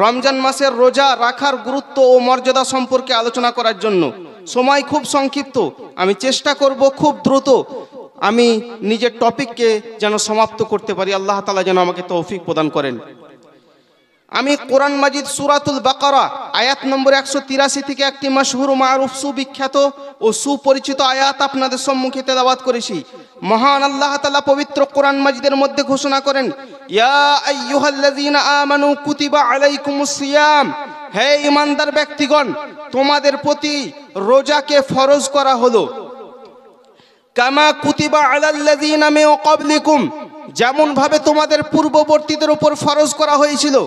রমজান মাসের রোজা রাখার গুরুত্ব ও মর্যাদা সম্পর্কে আলোচনা করার জন্য। সময় খুব সংক্ষিপ্ত, আমি চেষ্টা করব খুব দ্রুত আমি নিজের টপিককে যেন সমাপ্ত করতে পারি। আল্লাহ তাআলা যেন আমাকে তৌফিক প্রদান করেন। আমি কোরআন মাজিদ সূরাতুল বাকারা আয়াত নম্বর 183 থেকে একটি মাশহুর মারুফ সুবিখ্যাত ও সুপরিচিত আয়াত আপনাদের সম্মুখে তেলাওয়াত করেছি। মহান আল্লাহ তাআলা পবিত্র কোরআন মাজিদের মধ্যে ঘোষণা করেন, ইয়া আইয়ুহাল্লাযীনা আমানু কুতিবা আলাইকুমুস সিয়াম, হে ঈমানদার ব্যক্তিগণ, তোমাদের প্রতি রোজাকে ফরজ করা হলো। কামা কুতিবা আলাল্লাযীনা মিন ক্বাবলিকুম, যেমন ভাবে তোমাদের পূর্ববর্তীদের উপর ফরজ করা হয়েছিল।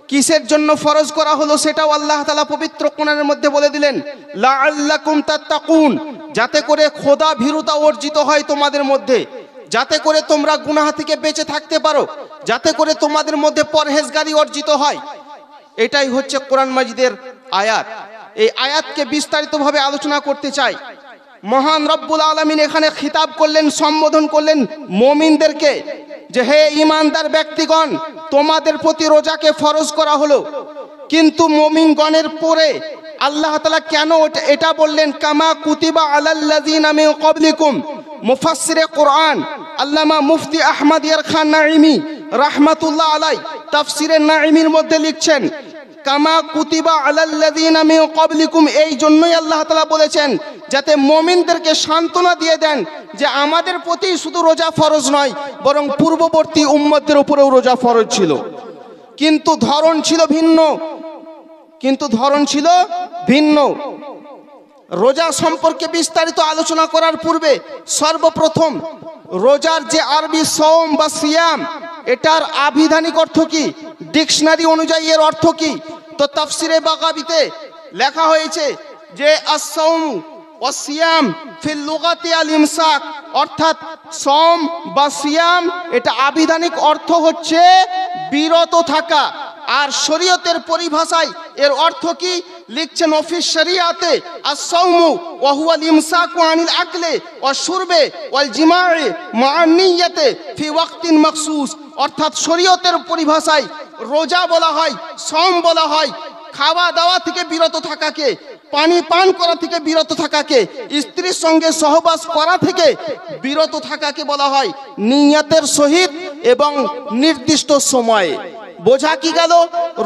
কিসের জন্য ফরজ করা হলো সেটাও আল্লাহ তাআলা পবিত্র কোরআনের মধ্যে বলে দিলেন, লাআল্লাকুম তাত্তাকুন, যাতে করে খোদা ভীরুতা অর্জিত হয় তোমাদের মধ্যে, যাতে করে তোমরা গুনাহ থেকে বেঁচে থাকতে পারো, যাতে করে তোমাদের মধ্যে পরহেজগারি অর্জিত হয়। এটাই হচ্ছে কোরআন মাজিদের আয়াত। এই আয়াতকে বিস্তারিতভাবে আলোচনা করতে চাই। মহান রব্বুল আলামিন এখানে খিতাব করলেন, সম্বোধন করলেন মুমিনদেরকে যে হে ঈমানদার ব্যক্তিগণ, তোমাদের প্রতি রোজাকে ফরজ করা হলো। কিন্তু মুমিনগণের পরে আল্লাহ তাআলা কেন এটা বললেন কামা কুতিবা আলাল্লাযীনা মিন ক্বাবলিকুম? মুফাসসিরে কোরআন আল্লামা মুফতি আহমদ ইয়ার খান নাঈমি রাহমাতুল্লাহ আলাইহি তাফসিরে নাঈমির মধ্যে লিখছেন, কামা কুতিবা আলাল্লাযীনা মিন ক্বাবলিকুম, এই জন্যই আল্লাহ তাআলা বলেছেন যাতে মুমিনদেরকে সান্ত্বনা দিয়ে দেন যে আমাদের প্রতি শুধু রোজা ফরজ নয়, বরং পূর্ববর্তী উম্মতদের উপরেও রোজা ফরজ ছিল, কিন্তু ধরন ছিল ভিন্ন। রোজা সম্পর্কে বিস্তারিত আলোচনা করার পূর্বে সর্বপ্রথম রোজার যে আরবি সওম বা সিয়াম, এটার আবিধানিক অর্থ কি, ডিকশনারি অনুযায়ী এর অর্থ কি? তো তাফসিরে বাগাবিতে লেখা হয়েছে যে আস-সাওম ওয়া সিয়াম ফিল লুগাতি আল ইমসাক, অর্থাৎ সওম বা সিয়াম এটা আবিধানিক অর্থ হচ্ছে বিরত থাকা। আর শরীয়তের পরিভাষায় এর অর্থ কি লিখছেন, অফিস শরিয়াতে আস-সাওমু ওয়া হুয়া আল ইমসাকু আনিল আকলি ওয়া শুরবে ওয়াল জিমা'i মা'আ নিয়্যাতি ফি ওয়াক্তিন মাখসুস, অর্থাৎ শরীয়তের পরিভাষায় রোজা বলা হয়, সওম বলা হয় খাওয়া দাওয়া থেকে বিরত থাকাকে, পানি পান করা থেকে বিরত থাকাকে, স্ত্রীর সঙ্গে সহবাস করা থেকে বিরত থাকাকে বলা হয় নিয়তের সহিত এবং নির্দিষ্ট সময়ে। বোঝা কি গেল?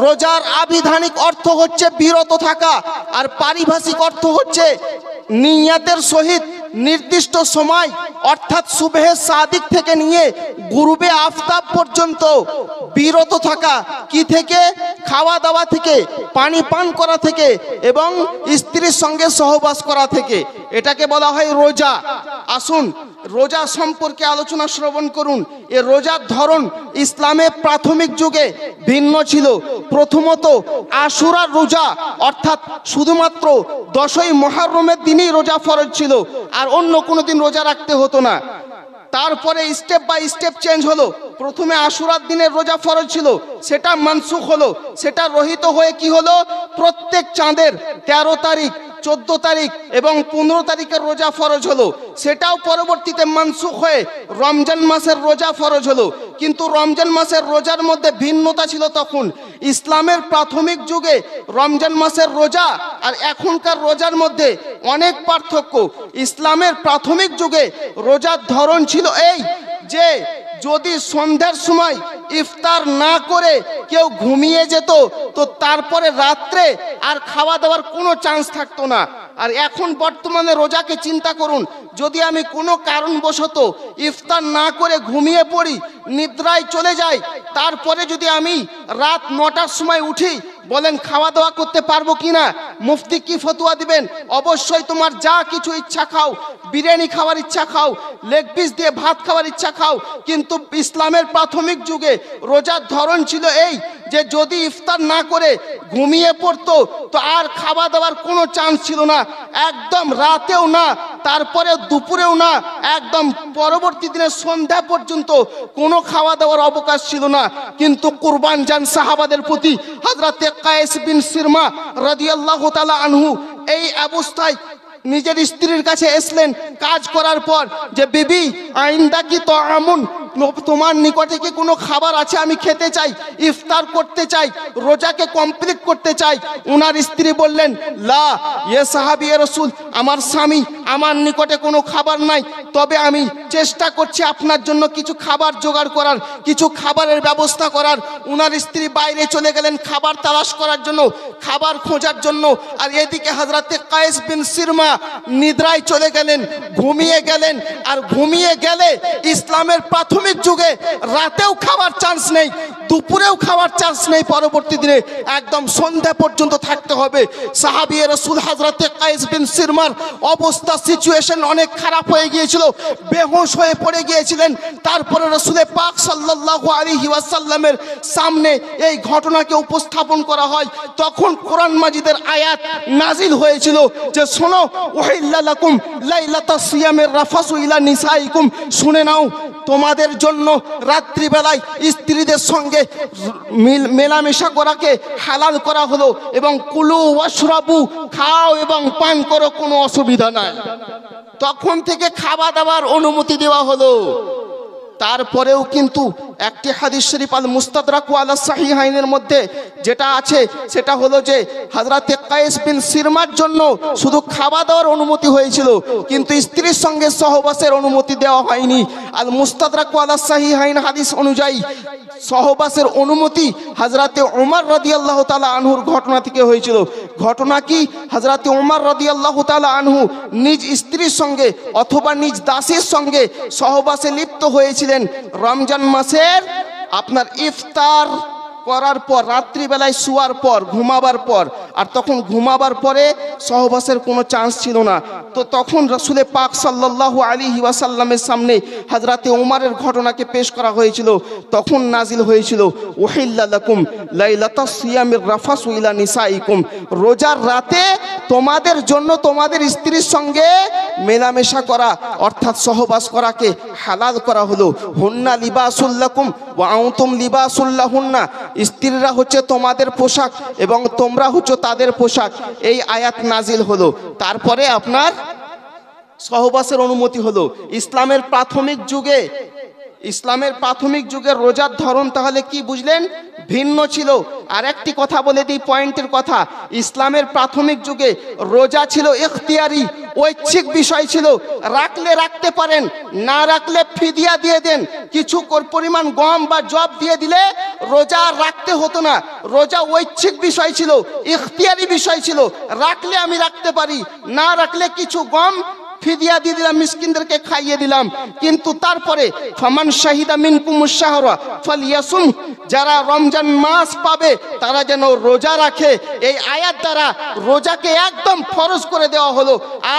রোজার আবিধানিক অর্থ হচ্ছে বিরত থাকা, আর পারিভাষিক অর্থ হচ্ছে নিয়তের সহিত নির্দিষ্ট সময়, অর্থাৎ সুবহে সাদিক থেকে নিয়ে গুরুবে আফতাব পর্যন্ত বিরত থাকা। কি থেকে? খাওয়া দাওয়া থেকে, পানি পান করা থেকে এবং স্ত্রীর সঙ্গে সহবাস করা থেকে। এটাকে বলা হয় রোজা। আসুন রোজা সম্পর্কে আলোচনা শ্রবণ করুন। এ রোজার ধরন ইসলামে প্রাথমিক যুগে ভিন্ন ছিল। প্রথমত আশুরার রোজা, অর্থাৎ শুধুমাত্র 10ই মুহররমের দিনই রোজা ফরজ ছিল, আর অন্য কোনো দিন রোজা রাখতে হতো না। তারপরে স্টেপ বাই স্টেপ চেঞ্জ হলো। প্রথমে আশুরার দিনের রোজা ফরজ ছিল, সেটা মানসুখ হলো, সেটা রহিত হয়ে কি হলো, প্রত্যেক চাঁদের 13 তারিখ, 14 তারিখ এবং 15 তারিখের রোজা ফরজ হলো। সেটাও পরবর্তীতে মানসুখ হয়ে রমজান মাসের রোজা ফরজ হলো। কিন্তু রমজান মাসের রোজার মধ্যে ভিন্নতা ছিল তখন। ইসলামের প্রাথমিক যুগে রমজান মাসের রোজা আর এখনকার রোজার মধ্যে অনেক পার্থক্য। ইসলামের প্রাথমিক যুগে রোজার ধরন ছিল এই যে যদি সন্ধ্যার সময় ইফতার না করে কেউ ঘুমিয়ে যেত তো তারপরে রাত্রে আর খাওয়া দাওয়ার কোনো চান্স থাকতো না। আর এখন বর্তমানে রোজাকে চিন্তা করুন, যদি আমি কোনো কারণবশত ইফতার না করে ঘুমিয়ে পড়ি, নিদ্রায় চলে যাই, তারপরে যদি আমি রাত 9টার সময় উঠি, বলেন খাওয়া দাওয়া করতে পারবো কিনা? মুফতি কি ফতোয়া দিবেন? অবশ্যই তোমার যা কিছু ইচ্ছা খাও, বিরিয়ানি খাওয়ার ইচ্ছা খাও, লেগ পিস দিয়ে ভাত খাওয়ার ইচ্ছা খাও। কিন্তু ইসলামের প্রাথমিক যুগে রোজার ধরন ছিল এই যে যদি ইফতার না করে ঘুমিয়ে পড়তো তো আর খাওয়া দাওয়ার কোনো চান্স ছিল না, একদম রাতেও না, তারপরে দুপুরেও না, একদম পরবর্তী দিনের সন্ধ্যা পর্যন্ত কোনো খাওয়া দাওয়ার অবকাশ ছিল না। কিন্তু কুরবান জান সাহাবাদের প্রতি হযরতে কায়েস বিন সিরমা রাদিয়াল্লাহু তাআলা আনহু এই অবস্থায় নিজের স্ত্রীর কাছে এসলেন কাজ করার পর যে বিবি আইন্দা কি তাআমুন, তোমার নিকটে কি কোনো খাবার আছে, আমি খেতে চাই, ইফতার করতে চাই, রোজাকে কমপ্লিট করতে চাই। উনার স্ত্রী বললেন, লা ইয়ে সাহাবী ইয়ে রাসূল, আমার স্বামী, আমার নিকটে কোনো খাবার নাই, তবে আমি চেষ্টা করছি আপনার জন্য কিছু খাবার জোগাড় করার, কিছু খাবারের ব্যবস্থা করার। উনার স্ত্রী বাইরে চলে গেলেন খাবার তালাশ করার জন্য, খাবার খোঁজার জন্য। আর এদিকে হযরতে কায়েস বিন সিরমা নিদ্রায় চলে গেলেন, ঘুমিয়ে গেলেন। আর ঘুমিয়ে গেলে ইসলামের প্রাথমিক যুগে রাতেও খাবার চান্স নেই, দুপুরেও খাওয়ার চান্স নেই, পরবর্তী দিনে একদম সন্ধ্যা পর্যন্ত থাকতে হবে। সাহাবী রাসূল হযরতে কায়েস বিন সিরমার অবস্থা, সিচুয়েশন অনেক খারাপ হয়ে গিয়েছিল, বেহুশ হয়ে পড়ে গিয়েছিলেন। তারপরে রাসূল পাক সাল্লাল্লাহু আলাইহি ওয়াসাল্লামের সামনে এই ঘটনাকে উপস্থাপন করা হয়। তখন কোরআন মাজিদের আয়াত নাজিল হয়েছিল যে শোনো, উহিল্লা লাকুম লাইলাতাস সিয়ামের রাফাসু ইলা নিসাইকুম, শুনে নাও, তোমাদের জন্য রাত্রিবেলায় স্ত্রীদের সঙ্গে মেলামেশা করাকে হালাল করা হলো, এবং কুলু ওয়াশরাবু, খাও এবং পান করো, কোনো অসুবিধা নাই। তখন থেকে খাওয়া দাওয়ার অনুমতি দেওয়া হলো। তারপরেও কিন্তু একটি হাদিস শরীফ আল মুস্তাদরাক আলা সাহিহাইনের মধ্যে যেটা আছে সেটা হলো যে হযরতে কায়েস বিন সিরমার জন্য শুধু খাওয়া দাওয়ার অনুমতি হয়েছিল, কিন্তু স্ত্রীর সঙ্গে সহবাসের অনুমতি দেওয়া হয়নি। আল মুস্তাদরাক আলা সাহিহাইন হাদিস অনুযায়ী সহবাসের অনুমতি হযরতে ওমর রাদিয়াল্লাহু তাআলা আনহুর ঘটনা থেকে হয়েছিল। ঘটনা কি? হযরতে ওমর রাদিয়াল্লাহু তাআলা আনহু নিজ স্ত্রীর সঙ্গে অথবা নিজ দাসীর সঙ্গে সহবাসে লিপ্ত হয়েছিলেন রমজান মাসের আপনার ইফতার করার পর, রাত্রিবেলায় শোয়ার পর, ঘুমাবার পর। আর তখন ঘুমাবার পরে সহবাসের কোনো চান্স ছিল না। তো তখন রাসূল পাক সাল্লাল্লাহু আলাইহি ওয়াসাল্লামের সামনে হযরতে ওমরের ঘটনাকে পেশ করা হয়েছিল। তখন নাজিল হয়েছিল, উহিল্লা লাকুম লাইলাতাস সিয়ামির রাফাসু ইলা নিসাইকুম, রোজার রাতে তোমাদের জন্য তোমাদের স্ত্রীর সঙ্গে মেলামেশা করা অর্থাৎ সহবাস করাকে হালাল করা হলো। হুন্না লিবাসুল লাকুম ওয়া আনতুম লিবাসুল লাহুন্না, স্ত্রীরা হচ্ছে তোমাদের পোশাক এবং তোমরা হচ্ছে তাদের পোশাক। এই আয়াত নাজিল হলো। তারপরে আপনার সহবাসের অনুমতি হলো। ইসলামের প্রাথমিক যুগে রোজার ধরন তাহলে কি বুঝলেন? ভিন্ন ছিল। আর একটি কথা বলে দিই, পয়েন্টের কথা, ইসলামের প্রাথমিক যুগে রোজা ছিল ইখতিয়ারি, ঐচ্ছিক বিষয় ছিল। রাখলে রাখতে পারেন, না রাখলে ফিদিয়া দিয়ে দেন, কিছু পরিমাণ গম বা জব দিয়ে দিলে রোজা রাখতে হতো না। রোজা ঐচ্ছিক বিষয় ছিল, ইখতিয়ারি বিষয় ছিল। রাখলে আমি রাখতে পারি, না রাখলে কিছু গম ফিদিয়া দিয়ে দিলাম, মিসকিনদেরকে খাইয়ে দিলাম। কিন্তু তারপরে ফামান শাহিদা মিনকুমুশ শাহরা ফালিয়াসুম, যারা রমজান মাস পাবে তারা যেন রোজা রাখে। এই আয়াত দ্বারা রোজাকে একদম ফরজ করে দেওয়া হলো,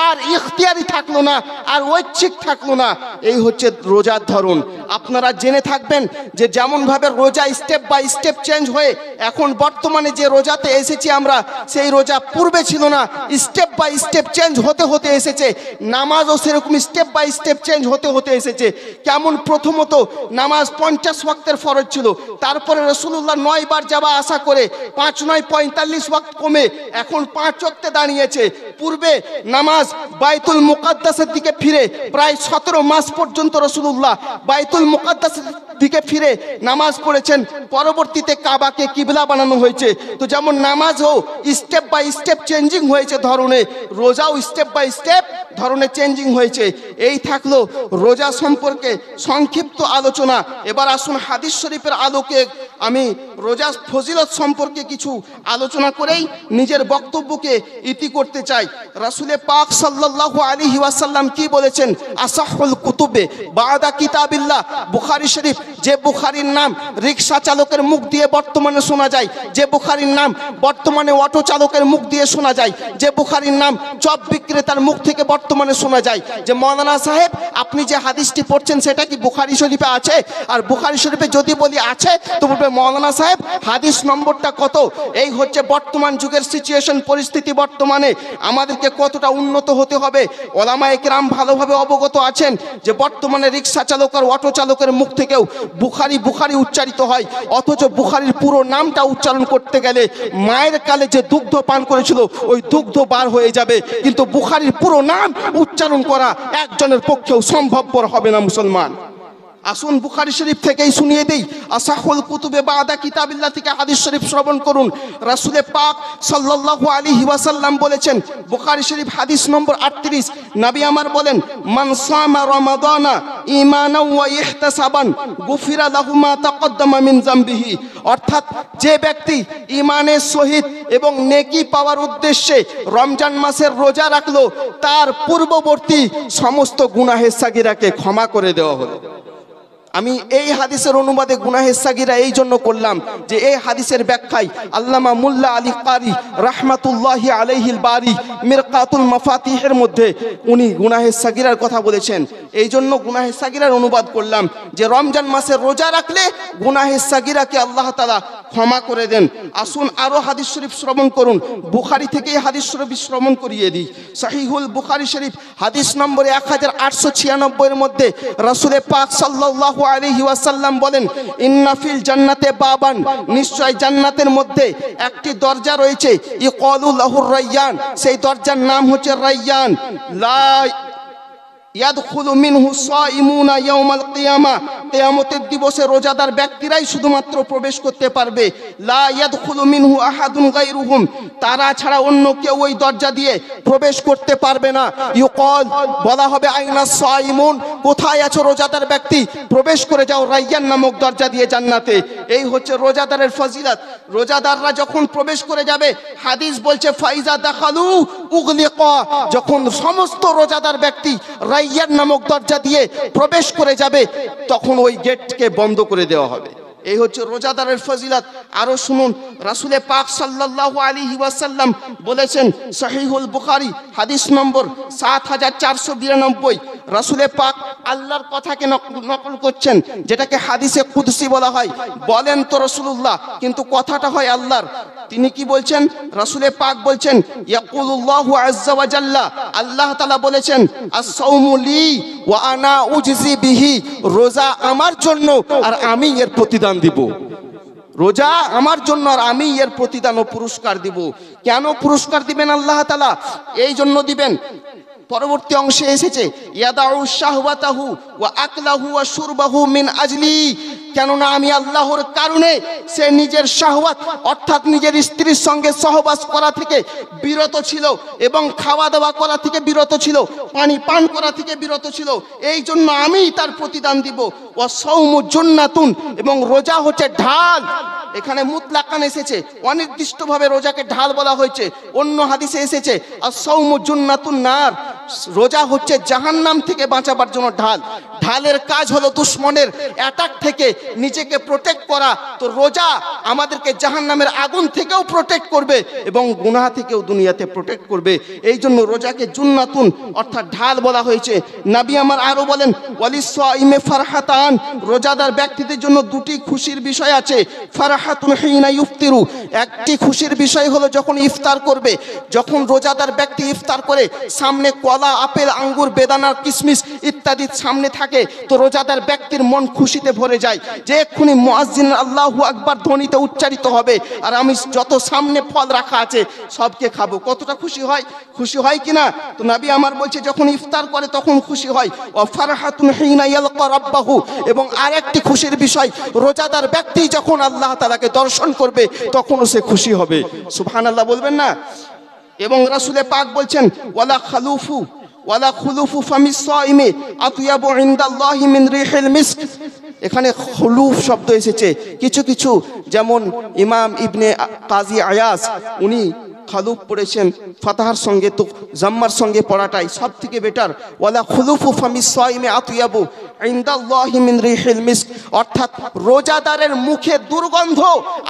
আর ইখতিয়ারি থাকলো না, আর ঐচ্ছিক থাকলো না। এই হচ্ছে রোজার ধরন। আপনারা জেনে থাকবেন যে যেমনভাবে রোজা স্টেপ বাই স্টেপ চেঞ্জ হয়ে এখন বর্তমানে যে রোজাতে এসেছি আমরা, সেই রোজা পূর্বে ছিল না, স্টেপ বাই স্টেপ চেঞ্জ হতে হতে এসেছে। নামাজও সেরকম স্টেপ বাই স্টেপ চেঞ্জ হতে হতে এসেছে। কেমন? প্রথমত নামাজ 50 ওয়াক্তের ফরজ ছিল, তারপরে রাসূলুল্লাহ 9 বার যাওয়া আসা করে 5 9 45 ওয়াক্ত কমে এখন 5 ওয়াক্তে দাঁড়িয়েছে। পূর্বে নামাজ বাইতুল মুকাদ্দাসের দিকে ফিরে প্রায় 17 মাস পর্যন্ত রাসূলুল্লাহ বাইতুল মুকাদ্দাসের দিকে ফিরে নামাজ পড়েছেন। পরবর্তীতে কাবাকে কিবলা বানানো হয়েছে। তো যেমন নামাজও স্টেপ বাই স্টেপ চেঞ্জিং হয়েছে ধরনে, রোজাও স্টেপ বাই স্টেপ ধরনে চেঞ্জিং হয়েছে। এই থাকলো রোজা সম্পর্কে সংক্ষিপ্ত আলোচনা। এবার আসুন হাদিস শরীফের আলোকে আমি রোজা ফজিলত সম্পর্কে কিছু আলোচনা করেই নিজের বক্তব্যকে ইতি করতে চাই। রাসূল পাক সাল্লাল্লাহু আলাইহি ওয়াসাল্লাম কি বলেছেন? আসাহুল কুতুবে বাদা কিতাবিল্লাহ, বুখারী শরীফ। যে বুখারীর নাম রিকশা চালকের মুখ দিয়ে বর্তমানে শোনা যায়, যে বুখারীর নাম বর্তমানে অটো চালকের মুখ দিয়ে শোনা যায়, যে বুখারীর নাম চপ বিক্রেতার মুখ থেকে বর্তমানে শোনা যায় যে মাওলানা সাহেব আপনি যে হাদিসটি পড়ছেন সেটা কি বুখারী শরীফে আছে? আর বুখারী শরীফে যদি বলি আছে, তো বলবে মাওলানা সাহেব হাদিস নম্বরটা কত? এই হচ্ছে বর্তমান যুগের সিচুয়েশন, পরিস্থিতি। বর্তমানে আমাদেরকে কতটা উন্নত হতে হবে ওলামায়ে কেরাম ভালোভাবে অবগত আছেন যে বর্তমানে রিকশা চালক আর অটো চালকের মুখ থেকেও বুখারী বুখারী উচ্চারিত হয়, অথচ বুখারীর পুরো নামটা উচ্চারণ করতে গেলে মায়ের কালে যে দুগ্ধ পান করেছিল ওই দুগ্ধ বার হয়ে যাবে, কিন্তু বুখারীর পুরো নাম উচ্চারণ করা একজনের পক্ষেও সম্ভবপর হবে না মুসলমান। আসুন বুখারী শরীফ থেকেই শুনিয়ে দেই। আসাহুল কুতুবে বাদা কিতাবিল্লাহ থেকে হাদিস শরীফ শ্রবণ করুন। রাসূলে পাক সাল্লাল্লাহু আলাইহি ওয়াসাল্লাম বলেছেন, বুখারী শরীফ হাদিস নম্বর 38, নবী আমার বলেন, মান সামা রমাদানা ঈমানান ওয়া ইহতিসাবান গুফিরা লাহু মা তাকদ্দামা মিন যামবিহি। অর্থাৎ যে ব্যক্তি ঈমানের সহিত এবং নেকি পাওয়ার উদ্দেশ্যে রমজান মাসের রোজা রাখলো, তার পূর্ববর্তী সমস্ত গুনাহের সাগিরাকে ক্ষমা করে দেওয়া হলো। আমি এই হাদিসের অনুবাদে গুনাহের সাগিরা এই জন্য করলাম যে এই হাদিসের ব্যাখ্যায় আল্লামা মুল্লা আলী কারি রাহমাতুল্লাহি আলাইহিল বারি মিরকাতুল মাফাতিহের মধ্যে উনি গুনাহের সাগিরার কথা বলেছেন। এই জন্য গুনাহের সাগিরার অনুবাদ করলাম যে রমজান মাসে রোজা রাখলে গুনাহের সাগিরাকে আল্লাহ তাআলা ক্ষমা করে দেন। আসুন আরো হাদিস শরীফ শ্রবণ করুন। বুখারী থেকে হাদিস শরীফ শ্রবণ করিয়ে দিই। সহিহুল বুখারী শরীফ হাদিস নম্বর 1896 এর মধ্যে রাসূলে পাক সাল্লাল্লাহু আলাইহি ওয়াসাল্লাম বলেন, ইন্না ফিল জান্নাতে বাবান, নিশ্চয় জান্নাতের মধ্যে একটি দরজা রয়েছে, ইকালু লাহুর রায়্যান, সেই দরজার নাম হচ্ছে রায়্যান। লা ইয়াদখুলু মিনহু সাইমুনা ইয়াউমাল কিয়ামা, কিয়ামতের দিবসে রোজাদার ব্যক্তিরাই শুধুমাত্র প্রবেশ করতে পারবে। লা ইয়াদখুলু মিনহু আহাদুন গায়রুহুম, তারা ছাড়া অন্য কেউ ওই দরজা দিয়ে প্রবেশ করতে পারবে না। ইউকাল, বলা হবে, আইনা সাইমুন, কোথায় আছো রোজাদার ব্যক্তি, প্রবেশ করে যাও রায়্যান নামক দরজা দিয়ে জান্নাতে। এই হচ্ছে রোজাদারের ফজিলত। রোজাদাররা যখন প্রবেশ করে যাবে, হাদিস বলছে ফাইজা দাখালু উগলিকা, যখন সমস্ত রোজাদার ব্যক্তি রায়্যান নামক দরজা দিয়ে প্রবেশ করে যাবে, তখন ওই গেটকে বন্ধ করে দেওয়া হবে। এই হচ্ছে রোজাদারের ফজিলত। আরো শুনুন, রাসূলে পাক সাল্লাল্লাহু আলাইহি ওয়াসাল্লাম বলেছেন, সহিহুল বুখারী হাদিস নম্বর 7492, রাসূলে পাক আল্লাহর কথাকে নকল করছেন, যেটাকে হাদিসে কুদসি বলা হয়। বলেন তো রাসূলুল্লাহ, কিন্তু কথাটা হয় আল্লাহর। তিনি কি বলছেন? রাসূলে পাক বলছেন, ইয়াকুলুল্লাহু আযজা ওয়া জাল্লা, আল্লাহ তাআলা বলেছেন, আস-সাওমু লি ওয়া আনা উজজি বিহি, রোজা আমার জন্য আর আমি এর প্রতিদান দিব। রোজা আমার জন্য আর আমি এর প্রতিদান ও পুরস্কার দিব। কেন পুরস্কার দিবেন আল্লাহ তাআলা? এই জন্য দিবেন, পরবর্তী অংশে এসেছে, ইয়াদাউ শাহওয়াতাহু ওয়া আকলাহু ওয়া শুরবাহু মিন আজলি, কেননা আমি আল্লাহর কারণে সে নিজের শাহওয়াত অর্থাৎ নিজের স্ত্রীর সঙ্গে সহবাস করা থেকে বিরত ছিল এবং খাওয়া দাওয়া করা থেকে বিরত ছিল, পানি পান করা থেকে বিরত ছিল। এই জন্য আমি তার প্রতিদান দিব। ওয়া সাওমু জান্নাতুন, এবং রোজা হচ্ছে ঢাল। এখানে মুতলাকান এসেছে, অনির্দিষ্টভাবে রোজাকে ঢাল বলা হয়েছে। অন্য হাদিসে এসেছে আস-সাওমু জান্নাতুন নার, রোজা হচ্ছে জাহান্নাম থেকে বাঁচাবার জন্য ঢাল। ঢালের কাজ হলো দুশমনের অ্যাটাক থেকে নিজেকে প্রোটেক্ট করা। তো রোজা আমাদেরকে জাহান্নামের আগুন থেকেও প্রোটেক্ট করবে এবং গুনাহ থেকেও দুনিয়াতে প্রোটেক্ট করবে। এই জন্য রোজাকে জুন্নাতুন অর্থাৎ ঢাল বলা হয়েছে। নবী আমার আরো বলেন, ওয়ালিস-সাইমে ফারহাতান, রোজাদার ব্যক্তিদের জন্য দুটি খুশির বিষয় আছে। ফারহাতুন হিনা ইফতিরু, একটি খুশির বিষয় হলো যখন ইফতার করবে। যখন রোজাদার ব্যক্তি ইফতার করে, সামনে কলা, আপেল, আঙ্গুর, বেদানা, কিশমিশ ইত্যাদি সামনে থাকে, তো রোজাদার ব্যক্তির মন খুশিতে ভরে যায় যে এক্ষুনি মুয়াজ্জিন আল্লাহু আকবার ধ্বনিতে উচ্চারিত হবে আর আমি যত সামনে ফল রাখা আছে সবকে খাবো। কতটা খুশি হয়? খুশি হয় কিনা? তো নবী আমার বলছে, যখন ইফতার করে তখন খুশি হয়। ওয়া ফারহাতুন হিনা ইয়ালকা রাব্বাহু, এবং আরেকটি খুশির বিষয়, রোজাদার ব্যক্তি যখন আল্লাহ তাআলাকে দর্শন করবে তখনও সে খুশি হবে। সুবহানাল্লাহ বলবেন না? এবং রাসূলে পাক বলছেন, ওয়ালা খুলুফু ফামিস সাইমি আতয়াবু ইনদাল্লাহি মিন রিহিল মিস্ক। এখানে খুলুফ শব্দ এসেছে। কিছু কিছু যেমন ইমাম ইবনে কাজী আয়াজ, উনি খালুফ পড়েছেন ফাতাহার সঙ্গে, তো জাম্মার সঙ্গে পড়াটাই সব থেকে বেটার। ওয়ালা খুলুফু ফামিস সাইমি আতয়াবু ইনদাল্লাহি মিন রিহিল মিস্ক, অর্থাৎ রোজাদারের মুখে দুর্গন্ধ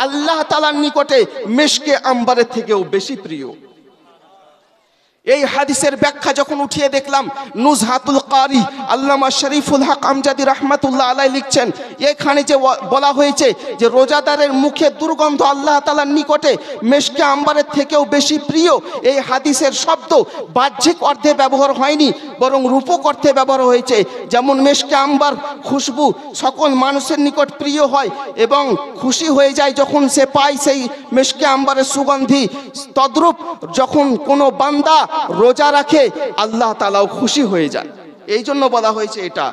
আল্লাহ তাআলার নিকটে মিশকে আম্বারের থেকেও বেশি প্রিয়। এই হাদিসের ব্যাখ্যা যখন উঠিয়ে দেখলাম, নুজহাতুল কারি আল্লামা শরীফুল হক আমজাদি রাহমাতুল্লাহ আলাইহি লিখছেন, এখানে যে বলা হয়েছে যে রোজাদারের মুখে দুর্গন্ধ আল্লাহ তাআলার নিকটে মেশকে আম্বারের থেকেও বেশি প্রিয়, এই হাদিসের শব্দ বাহ্যিক অর্থে ব্যবহার হয়নি, বরং রূপক অর্থে ব্যবহার হয়েছে। যেমন মেশকে আম্বার খুশবু সকল মানুষের নিকট প্রিয় হয় এবং খুশি হয়ে যায় যখন সে পায় সেই মেশকে আম্বারের সুগন্ধি, তদ্রূপ যখন কোনো বান্দা রোজা রাখে আল্লাহ তাআলাও খুশি হয়ে যায়। এই জন্য বলা হয়েছে এটা।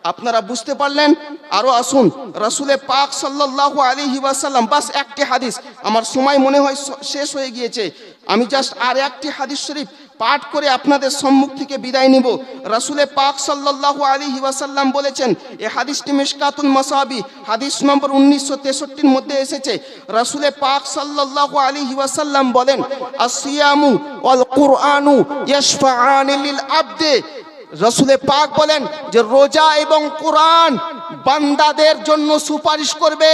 আপনারা বুঝতে পারলেন? আরো আসুন, রাসূলে পাক সাল্লাল্লাহু আলাইহি ওয়াসাল্লাম, বাস একটি হাদিস, আমার সময় মনে হয় শেষ হয়ে গিয়েছে, আমি জাস্ট আর একটি হাদিস শরীফ পাঠ করে আপনাদের সম্মুখ থেকে বিদায় নিব। রাসূলে পাক সাল্লাল্লাহু আলাইহি ওয়াসাল্লাম বলেছেন, এই হাদিসটি মিশকাতুল মাসাবি হাদিস নম্বর 1963 মধ্যে এসেছে। রাসূলে পাক সাল্লাল্লাহু আলাইহি ওয়াসাল্লাম বলেন, আসিয়ামু ওয়াল কুরআনু ইয়াশফাআনি লিল আবদে। রাসূলে পাক বলেন যে রোজা এবং কোরআন বান্দাদের জন্য সুপারিশ করবে।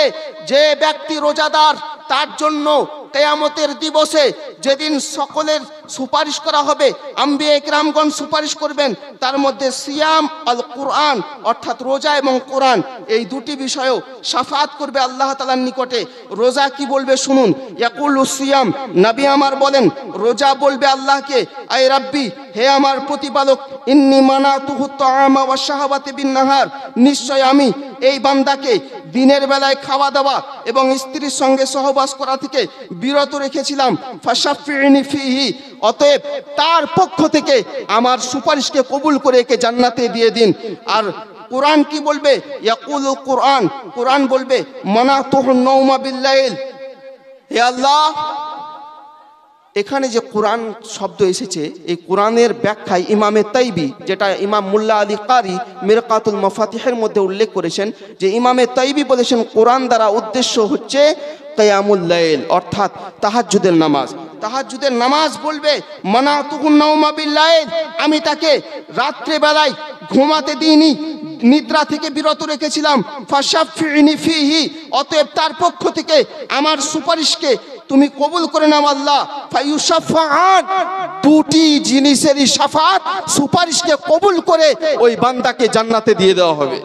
যে ব্যক্তি রোজাদার তার জন্য কিয়ামতের দিবসে যেদিন সকলের সুপারিশ করা হবে, আম্বিয়া ইকরামগণ সুপারিশ করবেন, তার মধ্যে সিয়াম আল কোরআন অর্থাৎ রোজা এবং কোরআন এই দুটি বিষয়ও শাফাত করবে আল্লাহ তাআলার নিকটে। রোজা কি বলবে শুনুন, ইয়াকুলু সিয়াম, নবী আমার বলেন, রোজা বলবে আল্লাহকে, আয় রাব্বি, হে আমার প্রতিপালক, ইন্নী মানাতুহু তাআমা ওয়া শাহাওয়াতি বিন নাহার, নিশ্চয় আমি এই বান্দাকে দিনের বেলায় খাওয়া দাওয়া এবং স্ত্রীর সঙ্গে সহবাস করা থেকে বিরত রেখেছিলাম, ফাশাফিনি ফিহি, অতএব তার পক্ষ থেকে আমার সুপারিশকে কবুল করে একে জান্নাতে দিয়ে দিন। আর কোরআন কি বলবে, ইয়াকুলুল কোরআন, কোরআন বলবে, মানাতুহুন নাওমা বিল্লাইল, হে আল্লাহ, এখানে যে কোরআন শব্দ এসেছে, এই কোরআনের ব্যাখ্যায় ইমামে তাইবি, যেটা ইমাম মুল্লা আলী কারি মিরকাতুল মাফাতিহের মধ্যে উল্লেখ করেছেন, যে ইমামে তাইবি বলেছেন কোরআন দ্বারা উদ্দেশ্য হচ্ছে কিয়ামুল লাইল অর্থাৎ তাহাজ্জুদের নামাজ। তাহাজ্জুদের নামাজ বলবে মানাতুহুন নাওমা বিল্লাইল, আমি তাকে রাত্রে বেলায় ঘুমাতে দিইনি, নিদ্রা থেকে বিরত রেখেছিলাম, ফাশাফিনি ফিহি, অতএব তার পক্ষ থেকে আমার সুপারিশকে তুমি কবুল করে নাও আল্লাহ। ফায়ুশাফাআন, দুটি জিনিসেরই শাফাত, সুপারিশকে কবুল করে ওই বান্দাকে জান্নাতে দিয়ে দেওয়া হবে।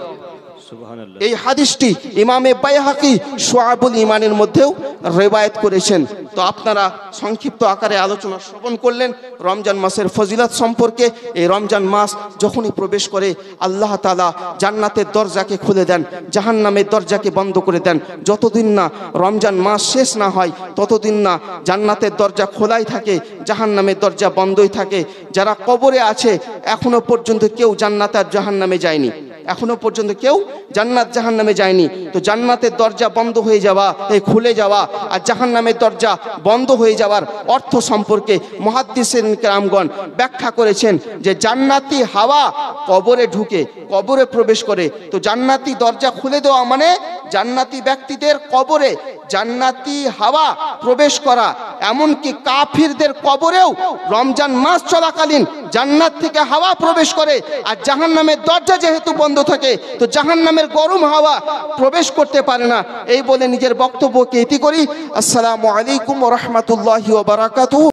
এই হাদিসটি ইমামে বাইহাকি শুআবুল ঈমানের মধ্যেও রিওয়ায়াত করেছেন। তো আপনারা সংক্ষিপ্ত আকারে আলোচনা শ্রবণ করলেন রমজান মাসের ফজিলত সম্পর্কে। এই রমজান মাস যখনই প্রবেশ করে আল্লাহ তাআলা জান্নাতের দরজাকে খুলে দেন, জাহান্নামের দরজাকে বন্ধ করে দেন। যতদিন না রমজান মাস শেষ না হয় ততদিন না জান্নাতের দরজা খোলাই থাকে, জাহান্নামের দরজা বন্ধই থাকে। যারা কবরে আছে এখনো পর্যন্ত কেউ জান্নাত আর জাহান্নামে যায়নি, এখনো পর্যন্ত কেউ জান্নাত জাহান্নামে যায়নি। তো জান্নাতের দরজা বন্ধ হয়ে যাওয়া, এই খুলে যাওয়া, আর জাহান্নামের দরজা বন্ধ হয়ে যাওয়ার অর্থ সম্পর্কে মুহাদ্দিসিন কিরামগণ ব্যাখ্যা করেছেন যে জান্নাতি হাওয়া কবরে ঢুকে, কবরে প্রবেশ করে। তো জান্নাতি দরজা খুলে দেওয়া মানে জান্নাতি ব্যক্তিদের কবরে জান্নাতি হাওয়া প্রবেশ করা। এমনকি কাফিরদের কবরেও রমজান মাস চলাকালীন জান্নাত থেকে হাওয়া প্রবেশ করে। আর জাহান্নামের দরজা যেহেতু বন্ধ থাকে তো জাহান্নামের গরম হাওয়া প্রবেশ করতে পারে না। এই বলে নিজের বক্তব্যকে ইতি করি। আসসালামু আলাইকুম ওয়া রাহমাতুল্লাহি ওয়া বারাকাতুহু।